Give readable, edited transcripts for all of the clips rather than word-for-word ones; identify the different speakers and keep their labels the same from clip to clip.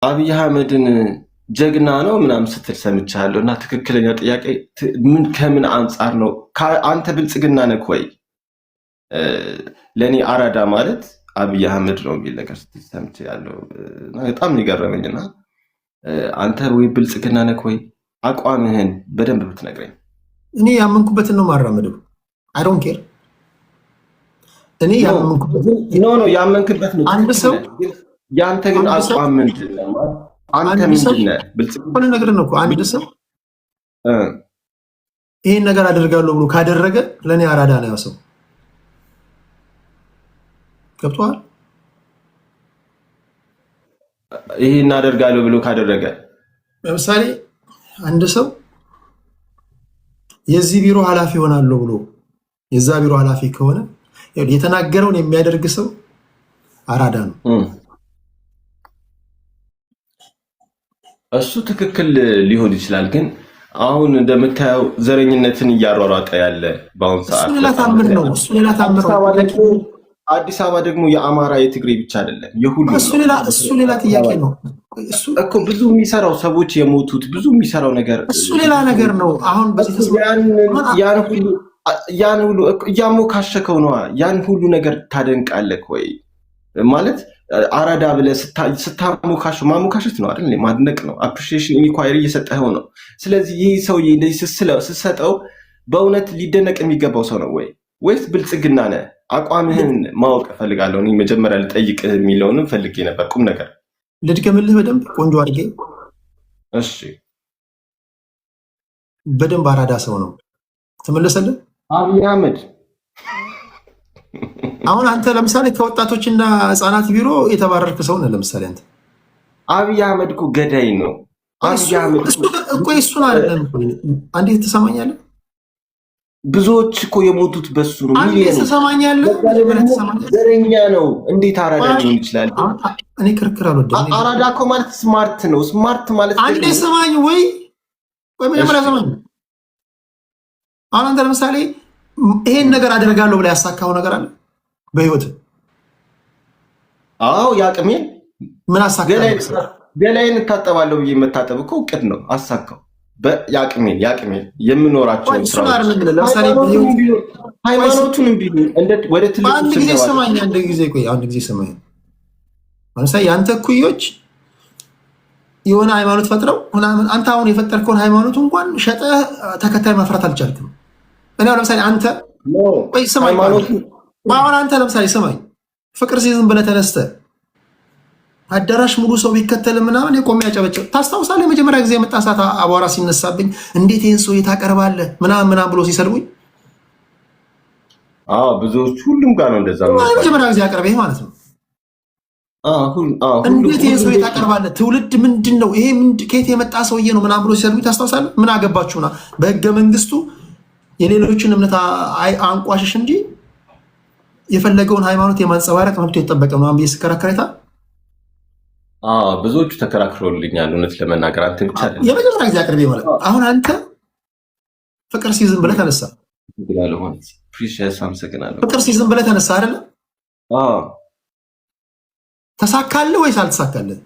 Speaker 1: አብይ አህመድን ጀግና ነው ምናምን ስትል ሰምቻለሁ እና ትክክለኛ ጥያቄ ምን ከምን አንጻር ነው? አንተ ብልጽግና ነህ ወይ? ለእኔ አራዳ ማለት አብይ አህመድ ነው የሚል ነገር ስትል ሰምቻለሁ። በጣም ይገረመኝና አንተ ወይ ብልጽግና ነህ ወይ? አቋምህን በደንብ ብትነግረኝ።
Speaker 2: እኔ ያመንኩበትን ነው ማራመደው። አይ ዶንት ኬር። እኔ
Speaker 1: ያመንክበት ነው
Speaker 2: አንድ ሰው
Speaker 1: ያንተ ግን አቋም ምንድን ነው? አንተ ምንድን ነህ?
Speaker 2: ብልጽግና ነገር ነው እኮ አንድ ሰው ይሄን ነገር አደርጋለሁ ብሎ ካደረገ ለኔ አራዳ ነው ያው ሰው። ገብቶሃል?
Speaker 1: ይሄን አደርጋለሁ ብሎ ካደረገ
Speaker 2: ለምሳሌ አንድ ሰው የዚህ ቢሮ ኃላፊ ሆናለሁ ብሎ የዛ ቢሮ ኃላፊ ከሆነ የተናገረውን የሚያደርግ ሰው አራዳ ነው።
Speaker 1: እሱ ትክክል ሊሆን ይችላል፣ ግን አሁን እንደምታየው ዘረኝነትን እያሯሯጠ ያለ በአሁኑ ሰዓት
Speaker 2: እሱ ሌላ ታምር ነው። እሱ ሌላ ታምር ነው።
Speaker 1: አዲስ አበባ ደግሞ የአማራ የትግሬ ብቻ አይደለም የሁሉ
Speaker 2: እሱ ሌላ ጥያቄ ነው
Speaker 1: እኮ። ብዙ የሚሰራው ሰዎች የሞቱት ብዙ የሚሰራው ነገር
Speaker 2: እሱ ሌላ ነገር ነው። አሁን
Speaker 1: ያን ሁሉ እያሞካሸከው ነዋ። ያን ሁሉ ነገር ታደንቃለህ ወይ? ማለት አራዳ ብለህ ስታሞካሸው ማሞካሸት ነው አይደል? ማድነቅ ነው። አፕሪሺዬሽን ኢንኳይሪ እየሰጠኸው ነው። ስለዚህ ይህ ሰውዬ እንደዚህ ስትሰጠው በእውነት ሊደነቅ የሚገባው ሰው ነው ወይ ወይስ ብልጽግና ነህ? አቋምህን ማወቅ እፈልጋለሁ። እኔ መጀመሪያ ልጠይቅህ የሚለውንም ፈልጌ ነበር። ቁም ነገር
Speaker 2: ልድገምልህ በደንብ ቆንጆ አድርጌ።
Speaker 1: እሺ፣
Speaker 2: በደንብ አራዳ ሰው ነው። ተመለሰልህ
Speaker 1: አብይ አህመድ።
Speaker 2: አሁን አንተ ለምሳሌ ከወጣቶችና ህፃናት ቢሮ የተባረርክ ሰው ነህ። ለምሳሌ አንተ
Speaker 1: አብይ አህመድ እኮ ገዳይ ነው። አብይ አህመድ
Speaker 2: እኮ እሱን አይደለም። አንዴት ትሰማኛለህ?
Speaker 1: ብዙዎች እኮ የሞቱት በሱ ነው።
Speaker 2: ትሰማኛለህ?
Speaker 1: ዘረኛ ነው። እንዴት አራዳ ሊሆን ይችላል?
Speaker 2: እኔ ክርክር አልወደም።
Speaker 1: አራዳ እኮ ማለት ስማርት ነው። ስማርት ማለት
Speaker 2: አንዴ ስማኝ ወይ መጀመሪያ ስማኝ። አሁን አንተ ለምሳሌ ይሄን ነገር አደርጋለሁ ብላ ያሳካው ነገር አለ በህይወት?
Speaker 1: አዎ፣ ያቅሜን
Speaker 2: ምን አሳካ?
Speaker 1: ገላይን እታጠባለሁ ብዬ መታጠብ እኮ እቅድ ነው። አሳካው ያቅሜን የምኖራቸውን ስራዎች ሃይማኖቱንም ቢሆን ወደ ትልቁ
Speaker 2: አንድ ጊዜ ስማኝ። አንድ ጊዜ ስማኝ። ለምሳሌ የአንተ እኩዮች የሆነ ሃይማኖት ፈጥረው አንተ አሁን የፈጠርከውን ሃይማኖቱ እንኳን ሸጠህ ተከታይ ማፍራት አልቻልክም። እኔ ለምሳሌ አንተ አሁን አንተ ለምሳሌ ስማኝ፣ ፍቅር ሲዝም ብለህ ተነስተህ አዳራሽ ሙሉ ሰው ቢከተል ምናምን የቆሜ ያጨበጭብ። ታስታውሳለህ? የመጀመሪያ ጊዜ የመጣ ሰዓት አቧራ ሲነሳብኝ እንዴት ይህን ሰው ታቀርባለህ ምናምን ብሎ ሲሰድቡኝ፣
Speaker 1: ብዙዎች ሁሉም ጋር ነው እንደዛ።
Speaker 2: የመጀመሪያ ጊዜ አቅርቤ ማለት ነው። እንዴት ይህን ሰው ታቀርባለህ? ትውልድ ምንድን ነው ይሄ? ከየት የመጣ ሰውዬ ነው ምናምን ብሎ ሲሰድቡኝ ታስታውሳለህ? ምን አገባችሁና በህገ መንግስቱ የሌሎችን እምነት አንቋሽሽ እንጂ የፈለገውን ሃይማኖት የማንጸባረቅ መብቱ የተጠበቀ ምናምን ብዬ ስከራከሬታ
Speaker 1: ብዙዎቹ ተከራክሮልኛል። እውነት ለመናገር አንተ ብቻ አይደለም
Speaker 2: የመጀመሪያ ጊዜ አቅርቤ ማለት ነው። አሁን አንተ ፍቅር ሲዝም ብለህ ተነሳ። ፍቅር ሲዝም ብለህ ተነሳ አይደለ? ተሳካልህ ወይስ አልተሳካልህ?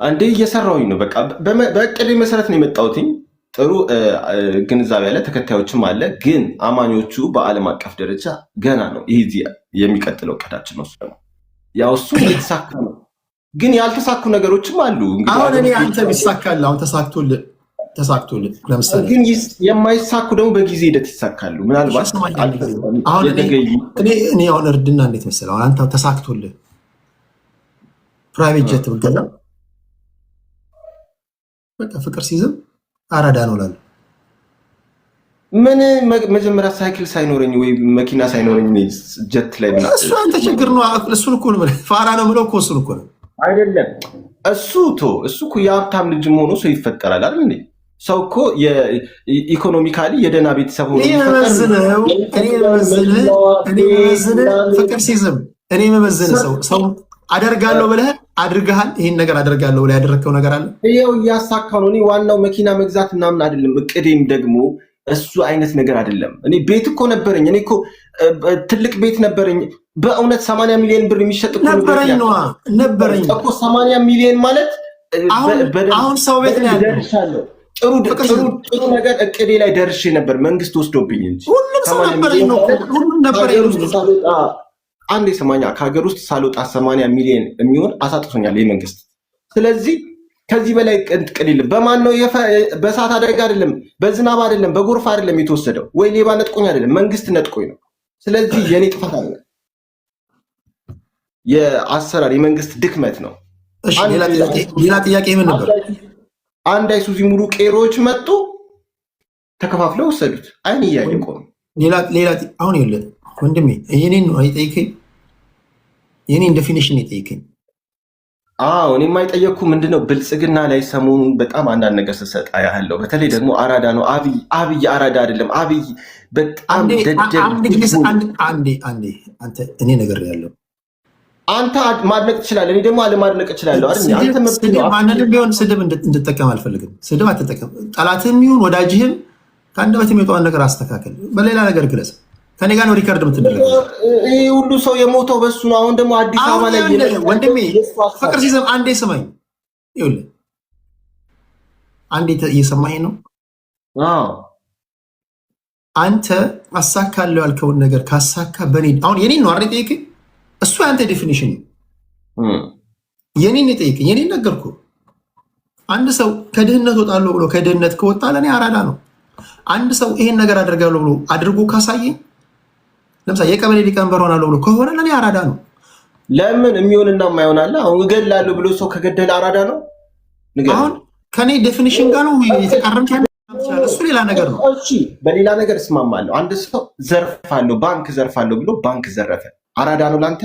Speaker 1: አንዴ እየሰራሁኝ ነው። በቃ በእቅዴ መሰረት ነው የመጣሁትኝ። ጥሩ ግንዛቤ ያለ ተከታዮችም አለ። ግን አማኞቹ በዓለም አቀፍ ደረጃ ገና ነው። ይህ የሚቀጥለው እቅዳችን ነው። ያው እሱ የተሳካ ነው፣ ግን ያልተሳኩ ነገሮችም አሉ።
Speaker 2: አሁን እኔ አንተ ቢሳካልህ አሁን ተሳክቶልህ ለምሳሌ፣
Speaker 1: ግን የማይሳኩ ደግሞ በጊዜ ሂደት ይሳካሉ። ምናልባት
Speaker 2: እኔ አሁን እርድና እንዴት መሰለህ፣ አሁን አንተ ተሳክቶልህ ፕራይቬት ጀት ብትገዛ በቃ ፍቅር ሲዝም አራዳ ነው እላለሁ።
Speaker 1: ምን መጀመሪያ ሳይክል ሳይኖረኝ ወይ መኪና ሳይኖረኝ ጀት ላይ
Speaker 2: እሱ አንተ ችግር ነው። እሱን እኮ ነው ፋራ ነው የምለው እኮ እሱን እኮ ነው
Speaker 1: አይደለም። እሱ እኮ የሀብታም ልጅ ሆኖ ሰው ይፈጠራል አይደል እንዴ? ሰው እኮ ኢኮኖሚካሊ የደህና ቤተሰብ ሆኖ
Speaker 2: ፍቅር ሲዝም እኔ መመዝን ሰው አደርጋለሁ ብለህ አድርገሃል። ይሄን ነገር አደርጋለሁ ብለህ ያደረግከው ነገር አለ።
Speaker 1: ይኸው እያሳካ ነው። እኔ ዋናው መኪና መግዛት ምናምን አይደለም። እቅዴም ደግሞ እሱ አይነት ነገር አይደለም። እኔ ቤት እኮ ነበረኝ። እኔ እኮ ትልቅ ቤት ነበረኝ። በእውነት 80 ሚሊዮን ብር የሚሸጥ እኮ
Speaker 2: ነበረኝ
Speaker 1: እኮ 80 ሚሊዮን ማለት
Speaker 2: አሁን ሰው ቤት ነው ያለው።
Speaker 1: ደርሻለሁ። ጥሩ ነገር እቅዴ ላይ ደርሼ ነበር። መንግስት ወስዶብኝ እንጂ
Speaker 2: ሁሉም ሰው ነበረኝ ነው። ሁሉም ነበረኝ።
Speaker 1: አንዴ ሰማኛ ከሀገር ውስጥ ሳልወጣ 80 ሚሊዮን የሚሆን አሳጥቶኛል የመንግስት። ስለዚህ ከዚህ በላይ ቅድ የለም። በማን ነው? በእሳት አደጋ አይደለም፣ በዝናብ አይደለም፣ በጎርፍ አይደለም የተወሰደው። ወይ ሌባ ነጥቆኝ አይደለም፣ መንግስት ነጥቆኝ ነው። ስለዚህ የኔ ጥፋት አለ፣ የአሰራር የመንግስት ድክመት ነው።
Speaker 2: እሺ ሌላ ጥያቄ ምን ነበር?
Speaker 1: አንድ አይሱዚ ሙሉ ቄሮዎች መጡ፣ ተከፋፍለው ወሰዱት። አይን እያየ ቆሙ።
Speaker 2: ሌላ አሁን ይኸውልህ ወንድሜ የኔን ነው አይጠይከኝ፣ የኔን ዴፊኒሽን ይጠይከኝ።
Speaker 1: እኔ የማይጠየቅኩ ምንድነው ብልጽግና ላይ ሰሞኑን በጣም አንዳንድ ነገር ስሰጥ ያለው በተለይ ደግሞ አራዳ ነው። አብይ አራዳ አይደለም። አብይ በጣም
Speaker 2: አንተ እኔ ነገር ያለው
Speaker 1: አንተ ማድነቅ ትችላለህ፣ እኔ ደግሞ አለማድነቅ እችላለሁ አይደል?
Speaker 2: ማንንም ቢሆን ስድብ እንድጠቀም አልፈልግም። ስድብ አትጠቀም። ጠላትህም ይሁን ወዳጅህም ከአንደበት የሚወጣውን ነገር አስተካከል፣ በሌላ ነገር ግለጽ። ከኔ ጋር ነው ሪከርድ የምትደረገው።
Speaker 1: ይሄ ሁሉ ሰው የሞተው በሱ ነው። አሁን ደግሞ አዲስ አበባ ላይ
Speaker 2: ወንድሜ ፍቅር ሲዘም አንዴ ስማኝ፣ ይኸውልህ አንዴ እየሰማኸኝ ነው። አንተ አሳካለሁ ያልከውን ነገር ካሳካ በኔ አሁን የኔን ነው አይደል ጠይቀኝ። እሱ ያንተ ዴፊኒሽን ነው። የኔን ጠይቀኝ፣ የኔን ነገርኩህ። አንድ ሰው ከድህነት ወጣለሁ ብሎ ከድህነት ከወጣ ለኔ አራዳ ነው። አንድ ሰው ይሄን ነገር አደርጋለሁ ብሎ አድርጎ ካሳየኝ፣ ለምሳሌ የቀበሌ ሊቀመንበር ሆናለሁ ብሎ ከሆነ ለኔ አራዳ ነው።
Speaker 1: ለምን የሚሆንና የማይሆን አለ? አሁን እገላለሁ ብሎ ሰው ከገደለ አራዳ ነው?
Speaker 2: አሁን ከኔ ዴፊኒሽን ጋር ነው የተቃረምክ ያለ እሱ ሌላ ነገር ነው።
Speaker 1: እሺ በሌላ ነገር እስማማለሁ። አንድ ሰው ዘርፋለሁ፣ ባንክ ዘርፋለሁ ብሎ ባንክ ዘረፈ፣ አራዳ ነው ላንተ?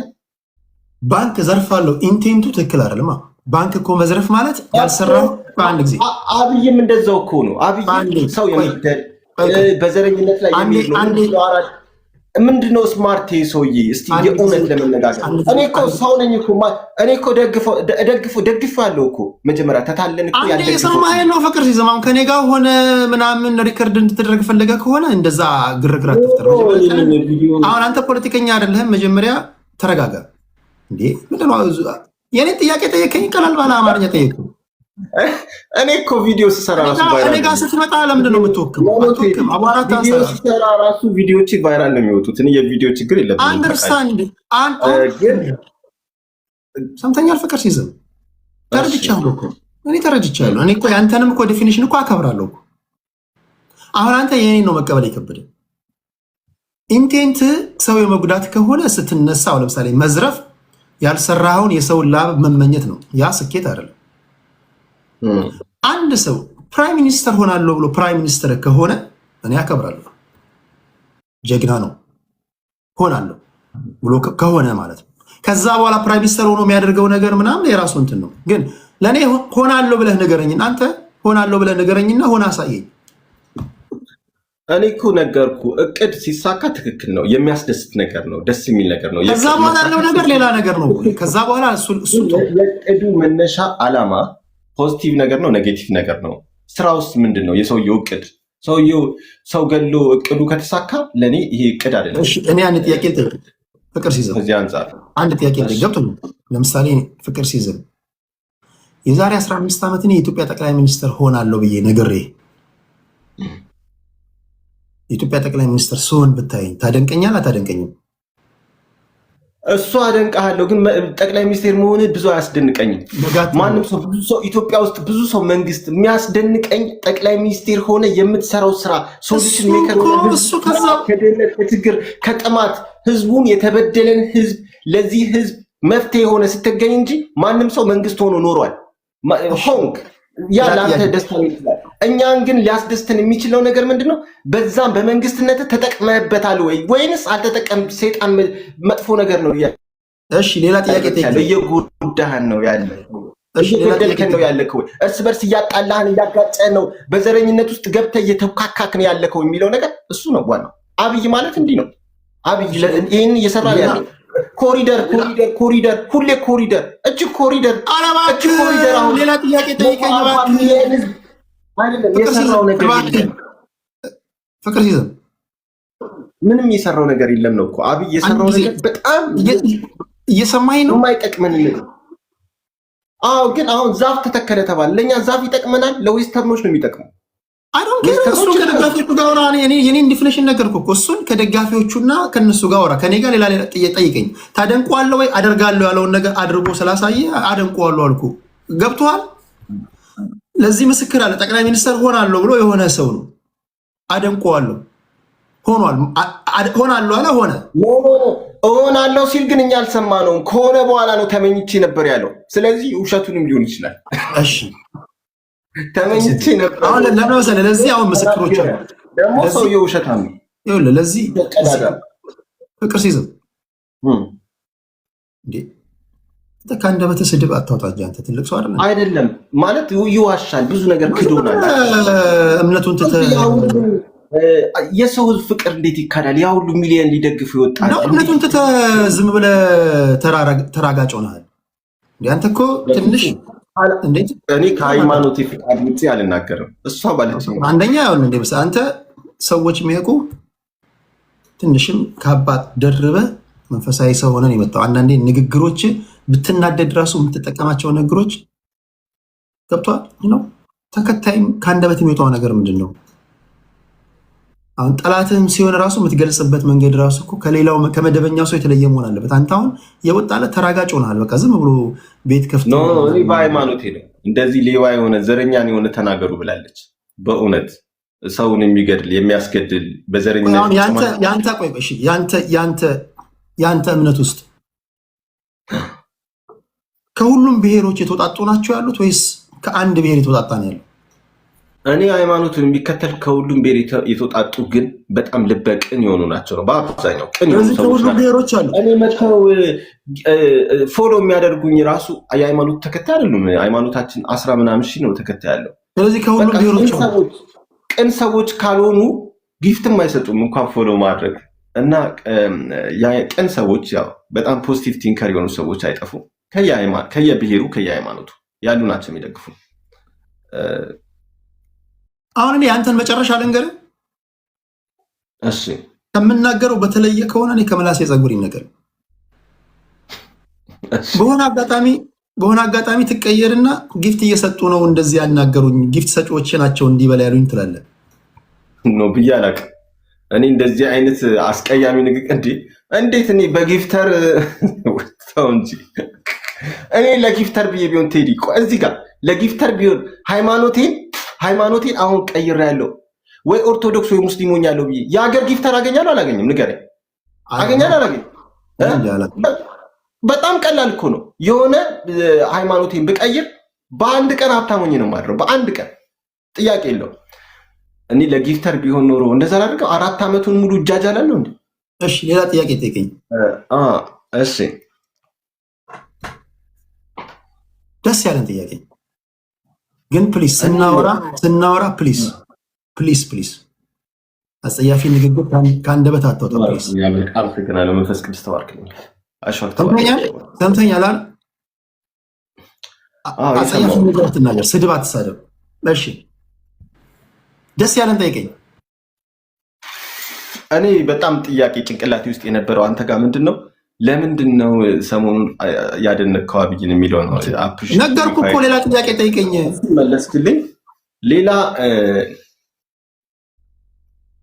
Speaker 2: ባንክ ዘርፋለሁ ኢንቴንቱ ትክክል አይደለም። ባንክ እኮ መዝረፍ ማለት ያልሰራው በአንድ ጊዜ።
Speaker 1: አብይም እንደዛው እኮ ነው። አብይ ሰው የሚደል በዘረኝነት ላይ የሚሄድ ምንድነው ስማርት ሰውዬ? እስቲ የእውነት ለመነጋገር እኔ እኮ ሰው ነኝ እኮ እኔ እኮ ደግፎ ያለው እኮ መጀመሪያ ተታለን እኮ
Speaker 2: ያለ የሰማኸኝ ነው። ፍቅር ሲዘማም ከኔ ጋር ሆነ ምናምን ሪከርድ እንድትደረግ ፈለገ ከሆነ እንደዛ ግርግር አትፍጠር። አሁን አንተ ፖለቲከኛ አይደለህም። መጀመሪያ ተረጋጋ። እንዴ ምንድነው የኔ ጥያቄ ጠየቀኝ፣ ቀላል ባለ አማርኛ ጠየቀኝ።
Speaker 1: እኔ እኮ ቪዲዮ ስሰራ ራሱ
Speaker 2: ቫይራል እኔ ጋር ስትመጣ ለምንድን ነው የምትወክመው? አትወክም። አቧራታ
Speaker 1: ቪዲዮ ስሰራ ራሱ ቪዲዮዎች ቫይራል ነው የሚወጡት። እኔ የቪዲዮ ችግር የለብኝም።
Speaker 2: አንደርስታንድ ሰምተኛል። ፍቅር ሲዝም ተረድቻለሁ እኮ እኔ ተረድቻለሁ። እኔ እኮ ያንተንም እኮ ዴፊኒሽን እኮ አከብራለሁ። አሁን አንተ የኔን ነው መቀበል የከበደ። ኢንቴንት ሰው የመጉዳት ከሆነ ስትነሳው ለምሳሌ መዝረፍ ያልሰራኸውን የሰውን ላብ መመኘት ነው። ያ ስኬት አይደለም። አንድ ሰው ፕራይም ሚኒስተር ሆናለሁ ብሎ ፕራይም ሚኒስተር ከሆነ እኔ አከብራለሁ። ጀግና ነው ሆናለሁ ብሎ ከሆነ ማለት ነው። ከዛ በኋላ ፕራይም ሚኒስተር ሆኖ የሚያደርገው ነገር ምናምን የራሱ እንትን ነው። ግን ለእኔ ሆናለሁ ብለህ ንገረኝ። አንተ ሆናለሁ ብለህ ንገረኝና ሆነ አሳየኝ።
Speaker 1: እኔ እኮ ነገርኩ። እቅድ ሲሳካ ትክክል ነው፣ የሚያስደስት ነገር ነው፣ ደስ የሚል ነገር ነው።
Speaker 2: ከዛ በኋላ ያለው ነገር ሌላ ነገር ነው። ከዛ በኋላ
Speaker 1: የእቅዱ መነሻ ዓላማ ፖዚቲቭ ነገር ነው፣ ኔጌቲቭ ነገር ነው። ስራ ውስጥ ምንድን ነው የሰውየው እቅድ? ሰውየው ሰው ገሎ እቅዱ ከተሳካ ለእኔ ይሄ እቅድ አይደለም።
Speaker 2: እኔ አንድ ጥያቄ ልጠይቅ። ፍቅር ሲዝም
Speaker 1: ከዚህ አንጻር
Speaker 2: አንድ ጥያቄ ልጠይቅ። ገብቶኛል። ለምሳሌ ፍቅር ሲዝም የዛሬ 15 ዓመት የኢትዮጵያ ጠቅላይ ሚኒስትር ሆናለሁ ብዬ ነግሬ የኢትዮጵያ ጠቅላይ ሚኒስትር ስሆን ብታየኝ ታደንቀኛል አታደንቀኝም?
Speaker 1: እሱ አደንቀሃለሁ፣ ግን ጠቅላይ ሚኒስቴር መሆን ብዙ አያስደንቀኝም። ማንም ሰው ብዙ ሰው ኢትዮጵያ ውስጥ ብዙ ሰው መንግስት የሚያስደንቀኝ ጠቅላይ ሚኒስቴር ሆነ የምትሰራው ስራ ሶሉሽን ሜከር ከድህነት ከችግር ከጥማት ህዝቡን የተበደለን ህዝብ ለዚህ ህዝብ መፍትሄ የሆነ ስትገኝ እንጂ ማንም ሰው መንግስት ሆኖ ኖሯል ሆንክ ያ ለአንተ ደስታ ይችላል። እኛን ግን ሊያስደስተን የሚችለው ነገር ምንድን ነው? በዛም በመንግስትነት ተጠቅመህበታል ወይ ወይንስ አልተጠቀም? ሰይጣን መጥፎ ነገር ነው።
Speaker 2: እሺ ሌላ ጥያቄ ጠይቅ።
Speaker 1: እየጎዳህን ነው ያለ እየገደልከን ነው ያለከው። እርስ በርስ እያጣላህን እያጋጨህን ነው። በዘረኝነት ውስጥ ገብተህ እየተካካክን ያለከው የሚለው ነገር እሱ ነው ዋናው። አብይ ማለት እንዲህ ነው። አብይ ይህን እየሰራ ያለ ኮሪደር ሁሌ ኮሪደር እጅ ኮሪደር
Speaker 2: አሁን ሌላ ጥያቄ ጠይቀኝ።
Speaker 1: የሰራው ነገር
Speaker 2: ፍቅር ሲዝም
Speaker 1: ምንም የሰራው ነገር የለም ነው እኮ አብይ የሰራው ነገር በጣም
Speaker 2: እየሰማኝ ነው
Speaker 1: የማይጠቅመን ነገር። አዎ ግን አሁን ዛፍ ተተከለ ተባለ። ለኛ ዛፍ ይጠቅመናል? ለዌስተርኖች ነው የሚጠቅመው።
Speaker 2: አይዶን ኬር እሱ ከደጋፊዎቹ ጋር አወራ። የኔ ዲፊኒሽን ነገርኩ እኮ እሱን ከደጋፊዎቹና ከነሱ ጋር አወራ። ከኔ ጋር ሌላ ጠይቀኝ። ታደንቀዋለህ ወይ? አደርጋለሁ ያለውን ነገር አድርጎ ስላሳየ አደንቀዋለሁ አልኩ። ገብቶሃል? ለዚህ ምስክር አለ። ጠቅላይ ሚኒስትር ሆናለሁ ብሎ የሆነ ሰው ነው። አደንቀዋለሁ ሆኗል። ሆናለሁ አለ ሆነ።
Speaker 1: እሆናለሁ ሲል ግን እኛ አልሰማነውም። ከሆነ በኋላ ነው ተመኝቼ ነበር ያለው። ስለዚህ ውሸቱንም ሊሆን ይችላል።
Speaker 2: እሺ
Speaker 1: ተመኝቼ ነበር።
Speaker 2: አሁን ለምን መሰለህ? ለዚህ አሁን ምስክሮች አሉ።
Speaker 1: ደግሞ ሰውየው ውሸታም ነው።
Speaker 2: ይኸውልህ ለዚህ ፍቅር ሲዝም እንዴ ከአንደበተ ስድብ አታውጣ እንጂ አንተ ትልቅ ሰው
Speaker 1: አይደለም ማለት ይዋሻል። ብዙ ነገር ክዶናል።
Speaker 2: እምነቱን
Speaker 1: የሰው ፍቅር እንዴት ይካዳል? ያ ሁሉ ሚሊዮን ሊደግፉ ይወጣል።
Speaker 2: እምነቱን ዝም ብለህ ተራጋጭ ሆነሃል። አንተ እኮ ትንሽ
Speaker 1: እኔ ከሃይማኖት ፍቃድ ውጭ አልናገርም። እሷ ባለች
Speaker 2: አንደኛ ያሁን እንደ አንተ ሰዎች የሚያውቁ ትንሽም ከአባት ደርበ መንፈሳዊ ሰው ሆነን የመጣው አንዳንዴ ንግግሮች ብትናደድ ራሱ የምትጠቀማቸው ነገሮች ገብቷል ነው። ተከታይም ከአንደበት የሚወጣው ነገር ምንድን ነው? አሁን ጠላትም ሲሆን ራሱ የምትገልጽበት መንገድ ራሱ እኮ ከሌላው ከመደበኛው ሰው የተለየ መሆን አለበት። አንተ አሁን የወጣለት ተራጋጭ ሆነሃል። በቃ ዝም ብሎ ቤት ከፍቶ
Speaker 1: እኔ በሃይማኖቴ ነው እንደዚህ ሌባ የሆነ ዘረኛን የሆነ ተናገሩ ብላለች። በእውነት ሰውን የሚገድል የሚያስገድል በዘረኝነት
Speaker 2: ያንተ ቆይ እሺ ያንተ እምነት ውስጥ ከሁሉም ብሔሮች የተወጣጡ ናቸው ያሉት ወይስ ከአንድ ብሔር የተወጣጣ ነው ያለው?
Speaker 1: እኔ ሃይማኖቱን የሚከተል ከሁሉም ብሔር የተወጣጡ ግን በጣም ልበቅን የሆኑ ናቸው ነው። በአብዛኛው ቅን የሆኑ ሰዎች ናቸው። እኔ መተው ፎሎ የሚያደርጉኝ ራሱ የሃይማኖት ተከታይ አይደሉም። ሃይማኖታችን 10 ምናምን ሺህ ነው ተከታይ ያለው።
Speaker 2: ስለዚህ ከሁሉም ብሔሮች
Speaker 1: ቅን ሰዎች ካልሆኑ ጊፍትም አይሰጡም እንኳን ፎሎ ማድረግ እና ቅን ሰዎች ያው በጣም ፖዚቲቭ ቲንከር የሆኑ ሰዎች አይጠፉም። ከየብሔሩ ከየሃይማኖቱ ያሉ ናቸው የሚደግፉ።
Speaker 2: አሁን እኔ አንተን መጨረሻ ልንገርህ።
Speaker 1: እሺ
Speaker 2: ከምናገረው በተለየ ከሆነ እኔ ከመላሴ ፀጉር ይነገር። በሆነ አጋጣሚ ትቀየርና ጊፍት እየሰጡ ነው እንደዚህ ያናገሩኝ ጊፍት ሰጪዎች ናቸው እንዲበላ ያሉኝ ትላለህ
Speaker 1: ነው ብዬ አላውቅም። እኔ እንደዚህ አይነት አስቀያሚ ንግግር እንዴት እኔ በጊፍተር ወጣው እንጂ እኔ ለጊፍተር ብዬ ቢሆን ቴዲ እዚህ ጋር ለጊፍተር ቢሆን ሃይማኖቴን አሁን ቀይሬያለሁ ወይ ኦርቶዶክስ ወይ ሙስሊም ሆኛለሁ ብዬ የሀገር ጊፍተር አገኛለሁ አላገኝም? ንገረኝ። አገኛለሁ አላገኝም? በጣም ቀላል እኮ ነው። የሆነ ሃይማኖቴን ብቀይር በአንድ ቀን ሀብታም ሆኜ ነው የማድረው። በአንድ ቀን ጥያቄ የለው። እኔ ለጊፍተር ቢሆን ኖሮ እንደዛ ላድርገው 4 ዓመቱን ሙሉ እጃጃላለሁ እንዴ?
Speaker 2: እሺ ሌላ ጥያቄ ጠይቀኝ።
Speaker 1: እሺ
Speaker 2: ደስ ያለን ጥያቄ ግን ፕሊስ ስናወራ ፕሊስ አጸያፊ ንግግር ከአንደበት አታውጣ ፕሊስ።
Speaker 1: አመሰግናለሁ። መንፈስ ቅዱስ ተባርክልኝ።
Speaker 2: ሰምተኛል አይደል? አጸያፊ ንግግር አትናገር፣ ስድብ አትሳደብ። እሺ ደስ ያለን ጠይቀኝ።
Speaker 1: እኔ በጣም ጥያቄ ጭንቅላቴ ውስጥ የነበረው አንተ ጋር ምንድን ነው ለምንድን ነው ሰሞኑን ያደነከው አብይን የሚለው ነው።
Speaker 2: ነገርኩህ እኮ ሌላ ጥያቄ ጠይቀኝ።
Speaker 1: መለስክልኝ። ሌላ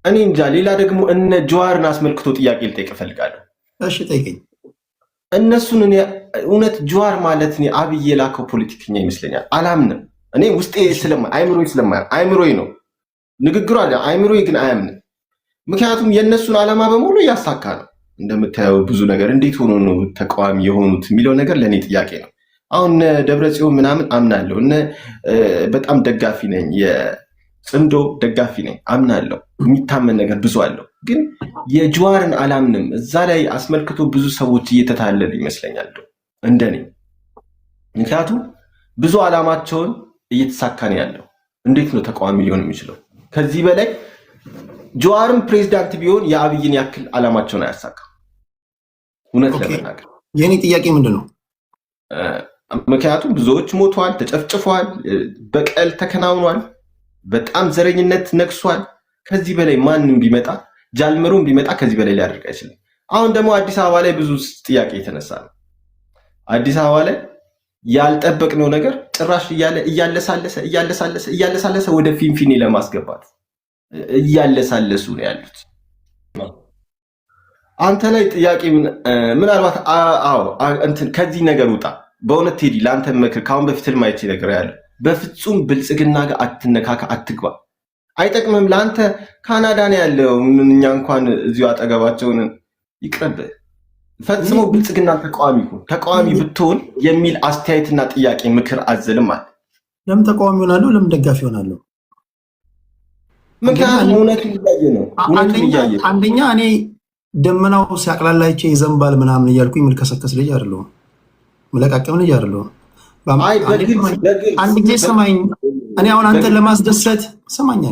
Speaker 1: እኔ እንጃ። ሌላ ደግሞ እነ ጀዋርን አስመልክቶ ጥያቄ ልጠይቅ እፈልጋለሁ።
Speaker 2: እሺ ጠይቀኝ።
Speaker 1: እነሱን እውነት ጀዋር ማለት አብይ የላከው ፖለቲከኛ ይመስለኛል። አላምንም። እኔ ውስጤ አይምሮዬ ነው ንግግሩ አለ፣ አይምሮዬ ግን አያምንም። ምክንያቱም የእነሱን ዓላማ በሙሉ እያሳካ ነው። እንደምታየው ብዙ ነገር እንዴት ሆኖ ነው ተቃዋሚ የሆኑት የሚለው ነገር ለእኔ ጥያቄ ነው። አሁን ደብረጽዮን ምናምን አምናለሁ፣ በጣም ደጋፊ ነኝ፣ የጽምዶ ደጋፊ ነኝ፣ አምናለሁ። የሚታመን ነገር ብዙ አለው። ግን የጀዋርን አላምንም። እዛ ላይ አስመልክቶ ብዙ ሰዎች እየተታለሉ ይመስለኛል እንደኔ። ምክንያቱም ብዙ ዓላማቸውን እየተሳካ ነው ያለው። እንዴት ነው ተቃዋሚ ሊሆን የሚችለው? ከዚህ በላይ ጀዋርም ፕሬዚዳንት ቢሆን የአብይን ያክል ዓላማቸውን አያሳካም። እውነት ለመናገር
Speaker 2: የኔ ጥያቄ ምንድን ነው?
Speaker 1: ምክንያቱም ብዙዎች ሞተዋል፣ ተጨፍጭፈዋል፣ በቀል ተከናውኗል፣ በጣም ዘረኝነት ነግሷል። ከዚህ በላይ ማንም ቢመጣ ጃልመሮም ቢመጣ ከዚህ በላይ ሊያደርግ አይችልም። አሁን ደግሞ አዲስ አበባ ላይ ብዙ ጥያቄ የተነሳ ነው። አዲስ አበባ ላይ ያልጠበቅነው ነገር ጭራሽ እያለሳለሰ ወደ ፊንፊኔ ለማስገባት እያለሳለሱ ነው ያሉት። አንተ ላይ ጥያቄ ምናልባት እንትን ከዚህ ነገር ውጣ። በእውነት ቴዲ ለአንተ መክር ከአሁን በፊት ልማይቼ ነገር ያለ በፍጹም ብልጽግና ጋር አትነካካ፣ አትግባ፣ አይጠቅምም። ለአንተ ካናዳ ነው ያለው። እኛ እንኳን እዚሁ አጠገባቸውን ይቅረብ። ፈጽሞ ብልጽግና ተቃዋሚ ብትሆን የሚል አስተያየትና ጥያቄ ምክር አዘልም አለ።
Speaker 2: ለምን ተቃዋሚ ሆናለሁ? ለምን ደጋፊ ሆናለሁ?
Speaker 1: ምክንያቱም እውነቱን እያየ ነው።
Speaker 2: አንደኛ እኔ ደመናው ሲያቅላላይቼ ይዘንባል ምናምን እያልኩኝ ምልከሰከስ ልጅ አይደለሁም፣ ምለቃቀም ልጅ አይደለሁም። አንድ ጊዜ ሰማኝ። እኔ አሁን አንተን ለማስደሰት ሰማኝ፣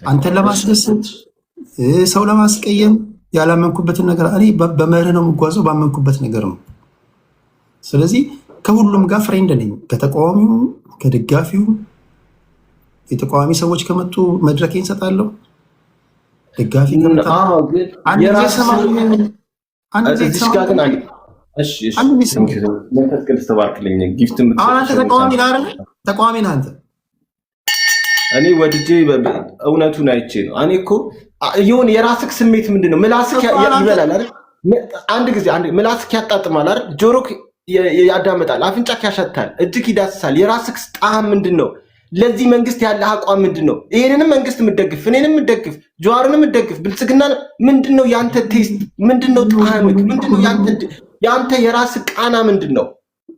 Speaker 2: አንተን ለማስደሰት ሰው ለማስቀየም ያላመንኩበትን ነገር እኔ በመርህ ነው የምጓዘው፣ ባመንኩበት ነገር ነው። ስለዚህ ከሁሉም ጋር ፍሬንድ ነኝ፣ ከተቃዋሚው ከደጋፊው። የተቃዋሚ ሰዎች ከመጡ መድረክ እንሰጣለሁ፣ ደጋፊ ከመጣ ተቃዋሚ ነህ አንተ።
Speaker 1: እኔ ወድጄ እውነቱን አይቼ ነው። እኔ እኮ ይሁን የራስክ ስሜት ምንድን ነው? ምላስክ ይበላል አይደል? አንድ ጊዜ ምላስክ ያጣጥማል አይደል? ጆሮክ ያዳምጣል፣ አፍንጫክ ያሸታል፣ እጅክ ይዳስሳል። የራስክ ጣዕም ምንድን ነው? ለዚህ መንግስት ያለ አቋም ምንድን ነው? ይሄንንም መንግስት የምትደግፍ እኔንም የምትደግፍ ጀዋርንም የምትደግፍ ብልጽግና ምንድን ነው? ያንተ ቴስት ምንድን ነው? ጣዕምክ ምንድን ነው? ያንተ የራስህ ቃና ምንድን ነው?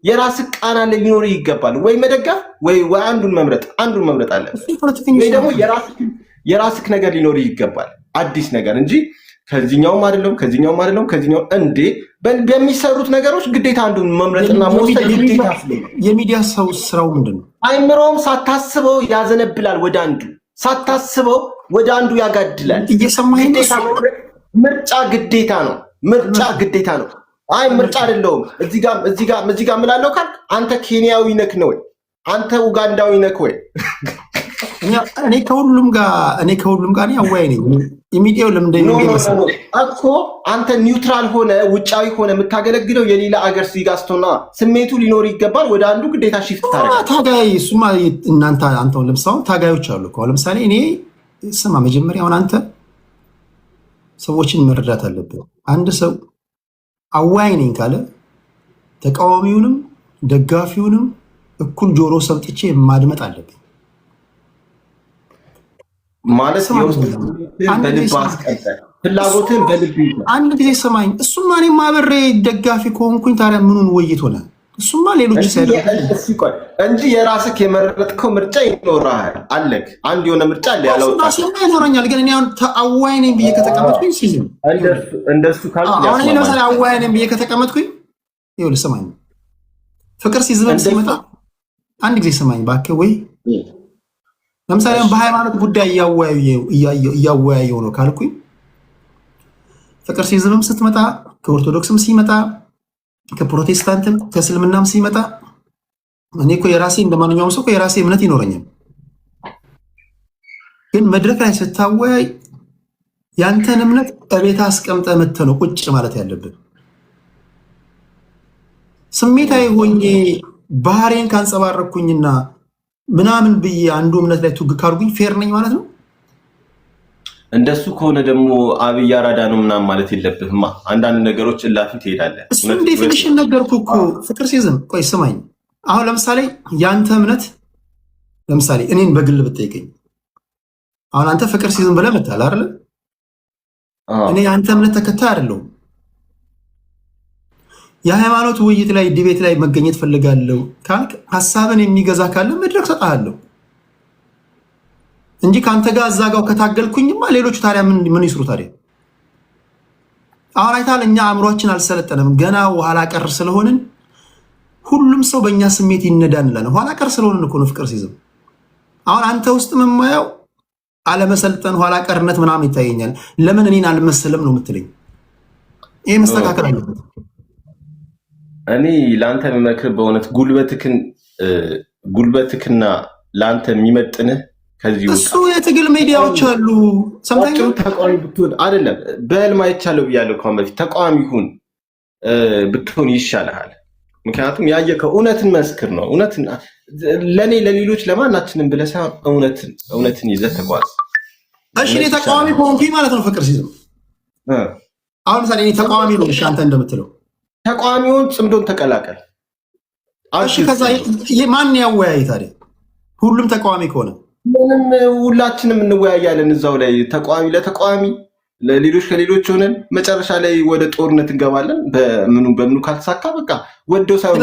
Speaker 1: የራስህ ቃና ሊኖር ይገባል። ወይ መደገፍ ወይ አንዱን መምረጥ አለ። ወይ ደግሞ የራስህ ነገር ሊኖር ይገባል፣ አዲስ ነገር እንጂ ከዚህኛውም አይደለም ከዚህኛው እንዴ በሚሰሩት ነገሮች ግዴታ አንዱን መምረጥና መውሰድ ግዴታ።
Speaker 2: የሚዲያ ሰው ስራው ምንድን ነው?
Speaker 1: አይምሮም ሳታስበው ያዘነብላል፣ ሳታስበው ወደ አንዱ ያጋድላል።
Speaker 2: እየሰማኸኝ?
Speaker 1: ምርጫ ግዴታ ነው። አይ ምርጫ አይደለውም። እዚህ ጋር ምላለው ካል አንተ ኬንያዊ ነክ ነው ወይ? አንተ ኡጋንዳዊ ነክ ወይ?
Speaker 2: እኔ ከሁሉም ጋር አወያይ ነኝ። የሚዲያው ለምን እንደሚገኝ
Speaker 1: እኮ አንተ ኒውትራል ሆነ ውጫዊ ሆነ የምታገለግለው የሌላ አገር ዜጋ ስትሆን ስሜቱ ሊኖር ይገባል። ወደ አንዱ ግዴታ ሺፍት ታደርጋለህ።
Speaker 2: ታጋይ እሱማ አንተውን ለምሳሌ ታጋዮች አሉ እኮ። ለምሳሌ እኔ ስማ፣ መጀመሪያ አሁን አንተ ሰዎችን መረዳት አለብህ። አንድ ሰው አወያይ ነኝ ካለ ተቃዋሚውንም ደጋፊውንም እኩል ጆሮ ሰምጥቼ ማድመጥ አለብኝ
Speaker 1: ማለት በልብ አስቀምጠህ ፍላጎትን በልብ
Speaker 2: አንድ ጊዜ ሰማኝ። እሱማ እኔማ አብሬ ደጋፊ ከሆንኩኝ ታዲያ ምኑን ወይት ሆነ? እሱማ ሌሎች
Speaker 1: እንጂ የራስህ የመረጥከው ምርጫ ይኖርሃል። አለክ አንድ የሆነ ምርጫ አለ
Speaker 2: ያላውጣ ይኖረኛል። ግን እኔ አሁን አወያይ ነኝ ብዬ ከተቀመጥኩኝ ሲዝም
Speaker 1: እንደሱ
Speaker 2: አሁን ለምሳሌ አወያይ ነኝ ብዬ ከተቀመጥኩኝ ይኸውልህ ስማኝ፣ ፍቅር ሲዝም ሲመጣ አንድ ጊዜ ስማኝ እባክህ። ወይ ለምሳሌ በሃይማኖት ጉዳይ እያወያየው ነው ካልኩኝ ፍቅር ሲዝምም ስትመጣ ከኦርቶዶክስም ሲመጣ ከፕሮቴስታንትም ከእስልምናም ሲመጣ እኔ እኮ የራሴ እንደማንኛውም ሰው የራሴ እምነት ይኖረኛል። ግን መድረክ ላይ ስታወያይ ያንተን እምነት እቤት አስቀምጠ መተህ ነው ቁጭ ማለት ያለብን። ስሜታዊ ሆኜ ባህሬን ካንጸባረኩኝና ምናምን ብዬ አንዱ እምነት ላይ ቱግ ካርጉኝ ፌር ነኝ ማለት ነው?
Speaker 1: እንደሱ ከሆነ ደግሞ አብይ አራዳ ነው ምናምን ማለት የለብህማ። አንዳንድ ነገሮች እላፊ ትሄዳለህ።
Speaker 2: እሱን ዴፊኒሽን ነገርኩህ እኮ ፍቅር ሲዝም። ቆይ ስማኝ፣ አሁን ለምሳሌ ያንተ እምነት ለምሳሌ እኔን በግል ብትጠይቀኝ አሁን አንተ ፍቅር ሲዝም ብለህ መታል አይደል? እኔ ያንተ እምነት ተከታይ አይደለሁም። የሃይማኖት ውይይት ላይ ዲቤት ላይ መገኘት ፈልጋለሁ ካልክ ሀሳብን የሚገዛ ካለ መድረክ ሰጣለሁ እንጂ ከአንተ ጋር እዛጋው ከታገልኩኝማ ሌሎቹ ታዲያ ምን ይስሩ ታዲያ? አሁን አይታል እኛ አእምሯችን አልሰለጠንም ገና ኋላ ቀር ስለሆንን ሁሉም ሰው በእኛ ስሜት ይነዳንላል። ኋላ ቀር ስለሆንን እኮ ነው ፍቅር ሲዝም። አሁን አንተ ውስጥ የማየው አለመሰልጠን ኋላ ቀርነት ምናምን ይታየኛል። ለምን እኔን አልመሰለም ነው የምትለኝ? ይሄ መስተካከል አለበት።
Speaker 1: እኔ ለአንተ የምመክርህ በእውነት ጉልበትክና ለአንተ የሚመጥንህ ከዚህ
Speaker 2: እሱ የትግል ሚዲያዎች አሉ።
Speaker 1: ሰምታችሁ ተቃዋሚ ብትሆን አይደለም በህልም አይቻለው ብያለሁ። ከአሁን በፊት ተቃዋሚ ሁን ብትሆን ይሻልሃል። ምክንያቱም ያየከው እውነትን መስክር ነው። እውነትን ለኔ ለሌሎች ለማናችንም ብለህ ሳይሆን እውነትን ይዘህ ተጓዝ።
Speaker 2: እሺ እኔ ተቃዋሚ ከሆንኩኝ ማለት ነው ፍቅር ሲዝም አሁን ምሳሌ እኔ ተቃዋሚ ነው። እሺ አንተ እንደምትለው
Speaker 1: ተቃዋሚውን ጽምዶን ተቀላቀል።
Speaker 2: እሺ ከዛ ማን ያወያይ ታዲያ? ሁሉም ተቃዋሚ ከሆነ
Speaker 1: ምንም ሁላችንም እንወያያለን እዛው ላይ ተቃዋሚ ለተቃዋሚ ለሌሎች ከሌሎች ሆነን መጨረሻ ላይ ወደ ጦርነት እንገባለን። በምኑ ካልተሳካ በቃ ወደው ሳይሆን